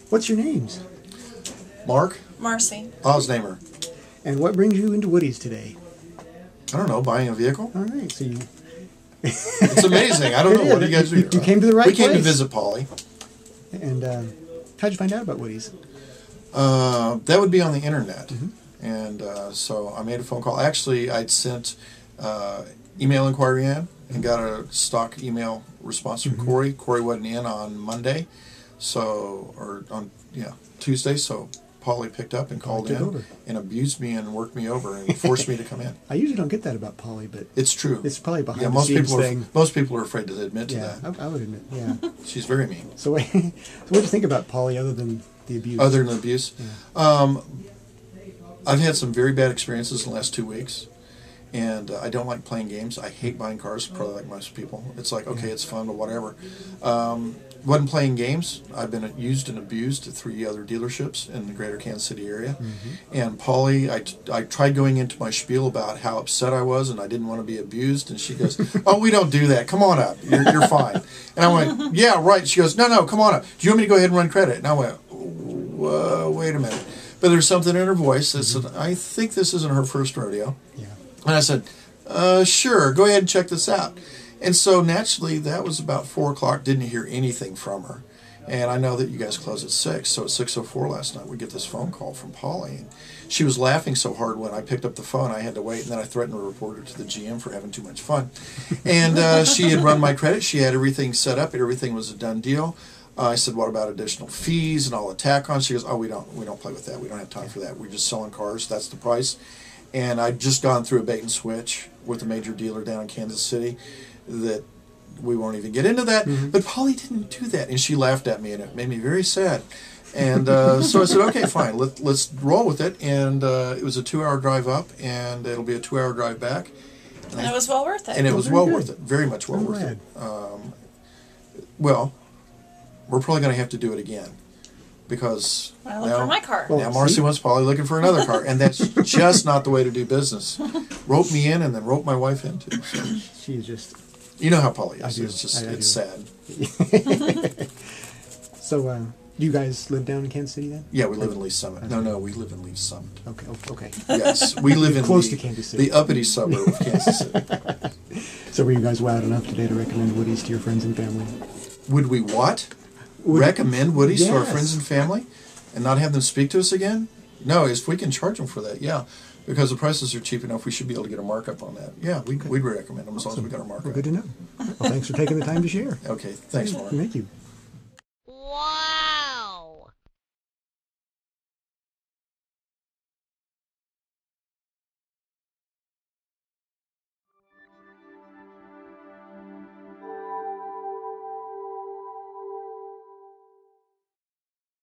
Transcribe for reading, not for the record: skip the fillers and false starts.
What's your names? Mark? Marcie. Osnamer. And what brings you into Woody's today? I don't know, buying a vehicle? All right, so you... It's amazing. I don't know. What do you guys do? You came to the right place. We came to visit Polly. And how'd you find out about Woody's? That would be on the internet. Mm-hmm. And so I made a phone call. Actually, I'd sent email inquiry in and got a stock email response from Corey. Corey wasn't in on Monday, or on Tuesday, so Polly picked up and called in and abused me and worked me over and forced me to come in. I usually don't get that about Polly, but it's true. It's probably behind the scenes thing. Most people are afraid to admit to that. I would admit, yeah. She's very mean. So what do you think about Polly other than the abuse? Other than abuse? Yeah. I've had some very bad experiences in the last 2 weeks, and I don't like playing games. I hate buying cars, probably like most people. It's like, okay, it's fun, but whatever. Wasn't playing games. I've been used and abused at 3 other dealerships in the greater Kansas City area. And Polly, I tried going into my spiel about how upset I was and I didn't want to be abused, and she goes, oh, we don't do that. Come on up. You're fine. And I went, yeah, right. She goes, no, come on up. Do you want me to go ahead and run credit? And I went, wait a minute. But there's something in her voice that said, I think this isn't her first rodeo. Yeah. And I said, sure, go ahead and check this out. And so naturally, that was about 4 o'clock, didn't hear anything from her. And I know that you guys close at 6, so at 6:04 last night, we get this phone call from Polly. And she was laughing so hard when I picked up the phone, I had to wait, and then I threatened to report her to the GM for having too much fun. And she had run my credit, she had everything set up, everything was a done deal. I said, what about additional fees and all the tack-ons? She goes, oh, we don't play with that. We don't have time for that. We're just selling cars. That's the price. And I'd just gone through a bait and switch with a major dealer down in Kansas City that we won't even get into that. But Polly didn't do that. And she laughed at me, and it made me very sad. And so I said, okay, fine. Let's roll with it. And it was a 2-hour drive up, and it'll be a 2-hour drive back. And it was well worth it. And it was well worth it. Very much well worth it. Well, we're probably going to have to do it again because I look for my car. Now Marcie wants Polly looking for another car, and that's just not the way to do business. Rope me in and then rope my wife in too. So. She's just... You know how Polly is. I do. It's just it's sad. So, do you guys live down in Kansas City then? Yeah, we live in Lee's Summit. No, we live in Lee's Summit. Okay. Yes, we live in close to Kansas City, the uppity suburb of Kansas City. So, were you guys wild enough today to recommend Woody's to your friends and family? Would we what? Recommend Woody's to our friends and family and not have them speak to us again? No, if we can charge them for that, yeah. Because the prices are cheap enough, we should be able to get a markup on that. Yeah, we'd recommend them as long as we got a markup. Well, good to know. Well, thanks for taking the time to share. Okay, thanks, Mark. Thank you.